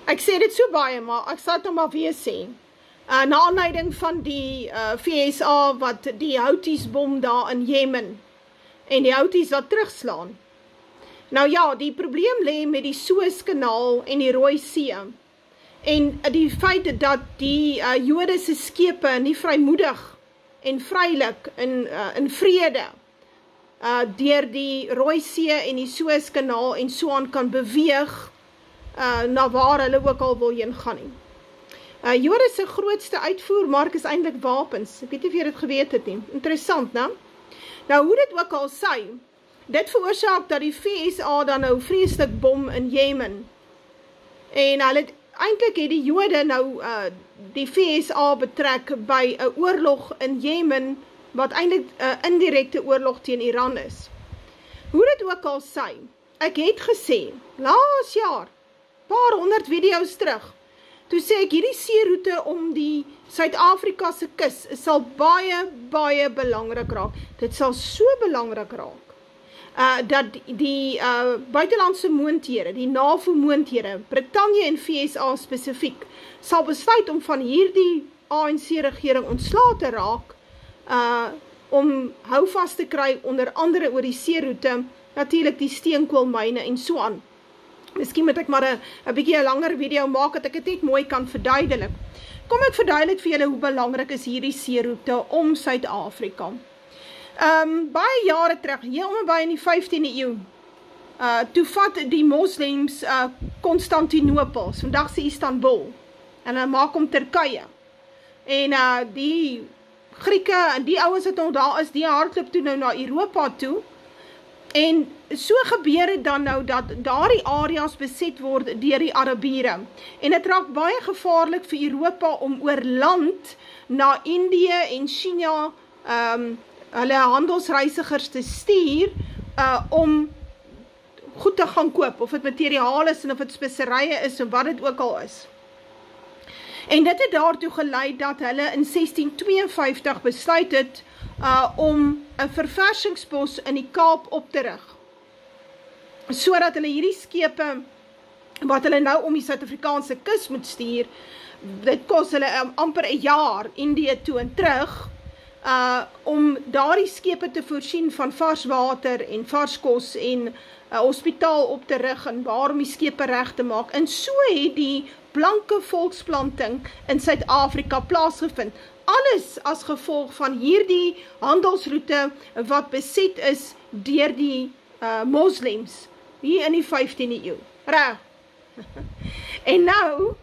Ek sê dit so baie, maar ek sal dit nou maar weer sê. Na aanleiding van die VSA wat die Houthis bom daar in Jemen en die Houthis wat terugslaan. Nou ja, die probleem lê met die Suezkanaal en die Rooi See en die feit dat die Jode se skepe nie vrymoedig en vrylik in vrede deur die Rooi See en die Suezkanaal en so aan kan beweeg na waar hulle ook al wil heen gaan nie. Jode se grootste uitvoermark is eintlik wapens. Ek weet nie of jy dit geweet het nie. Interessant, né? Nou, hoe dit ook al sy, dit veroorsaak dat die VSA dan nou vreeslik bom in Jemen. En eintlik het die Jode nou die VSA betrek by 'n oorlog in Jemen, wat eintlik 'n indirekte oorlog teen Iran is. Hoe dit ook al sy, ek het gesê, laas jaar, paar 100 video's terug, toe sê ek, hierdie seeroute om die Suid-Afrika se kus sal baie, baie belangrik raak. Dit sal so belangrik raak, dat die buitelandse moondhede, die NAVO-moondhede, Brittanje en VSA spesifiek, sal besluit om van hierdie ANC-regering ontslae te raak, om houvast te kry, onder andere oor die seeroute, natuurlik die steenkoolmyne en so aan. Miskien moet ek maar 'n bietjie 'n langer video maak, dat ek dit net mooi kan verduidelik. Kom ek verduidelik vir julle hoe belangrik is hierdie seeroute om Suid-Afrika. Baie jare terug, hier om en by in die 15de eeu, toe vat die moslems Konstantinopel, vandag se Istanbul, en hulle maak hom Turkye. En die Grieke en die ouens wat nog daar is, die hardloop toe nou na Europa toe. En so gebeur het dan nou dat daardie areas beset word deur die Arabiere. En dit raak baie gevaarlik vir Europa om oor land na Indië en China hulle handelsreisigers te stuur om goed te gaan koop, of dit materiaal is en of dit speserye is en wat dit ook al is. En dit het daartoe gelei dat hulle in 1652 besluit het om 'n verversingspos in die Kaap op te rig, sodat hulle hierdie skepe wat hulle nou om die Suid-Afrikaanse kus moet stuur, dit kos hulle amper 'n jaar Indië toe en terug, om daardie skepe te voorsien van vars water en vars kos en 'n hospitaal op te rig en waarom die skepe reg te maak. En so het die blanke volksplanting in Suid-Afrika plaasgevind. Alles as gevolg van hierdie handelsroute wat beset is deur die moslems hier in die 15de eeu. Reg. En nou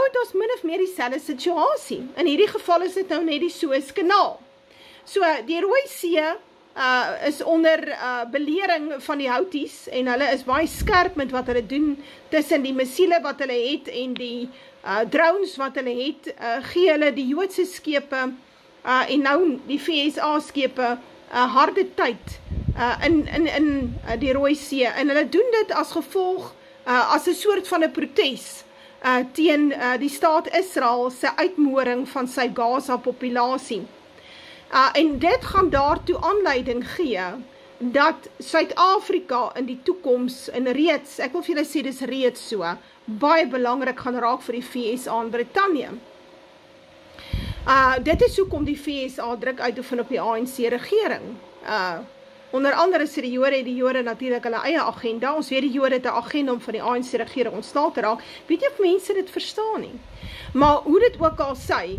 het ons min of meer dieselfde situasie. In hierdie geval is dit nou net die Suezkanaal. So die Rooi See is onder belering van die Houthis en hulle is baie skerp met wat hulle doen tussen die missiele wat hulle het en die drones wat hulle het, gee hulle die Joodse skepe en nou die VSA skepe harde tyd in die Rooi See. En hulle doen dit as gevolg, as 'n soort van 'n protes teen die staat Israel se uitmoring van sy Gaza-populasie. En dit gaan daartoe aanleiding gee dat Suid-Afrika in die toekoms en reeds, ek wil vir julle sê dis reeds so, baie belangrik gaan raak vir die VSA en Brittanje. Dit is hoekom die VSA druk uitoefen op die ANC-regering. Onder andere sê die Jode natuurlik hulle eie agenda. Ons weet die Jode het 'n agenda om van die ANC-regering ontslae te raak. Weet jy of mense dit verstaan nie? Maar hoe dit ook al sy,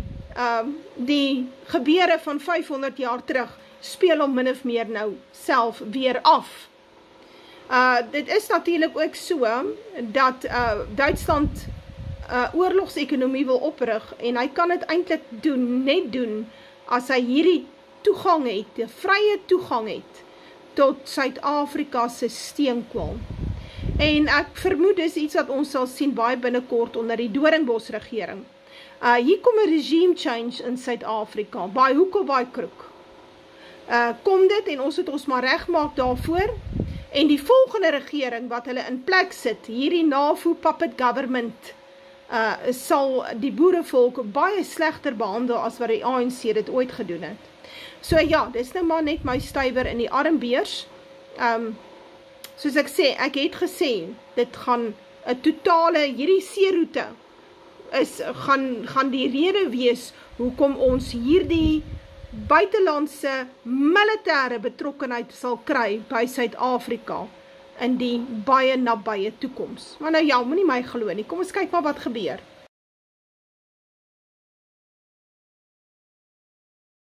die gebeure van 500 jaar terug speel hom min of meer nou self weer af. Dit is natuurlik ook so dat Duitsland oorlogsekonomie wil oprig en hy kan dit eintlik net doen as hy hierdie toegang het, die vrye toegang het tot Suid-Afrika se steenkool. En ek vermoed dis iets wat ons sal sien baie binnekort onder die Doornbos regering. Hier kom 'n regime change in Suid-Afrika, baie hoek of baie kroek. Kom dit en ons het ons maar regmaak daarvoor. En die volgende regering wat hulle in plek sit, hierdie NAVO puppet government, sal die boerevolk baie slegter behandel as wat die ANC dit ooit gedoen het. So ja, dis nou maar net my stywer in die armbeers. Soos ek sê, ek het gesê, dit gaan 'n totale, hierdie seeroete gaan die rede wees hoekom ons hierdie buitelandse militêre betrokkenheid sal kry by Suid-Afrika in die baie nabye toekoms. Maar nou ja, moenie my glo nie. Kom ons kyk maar wat gebeur.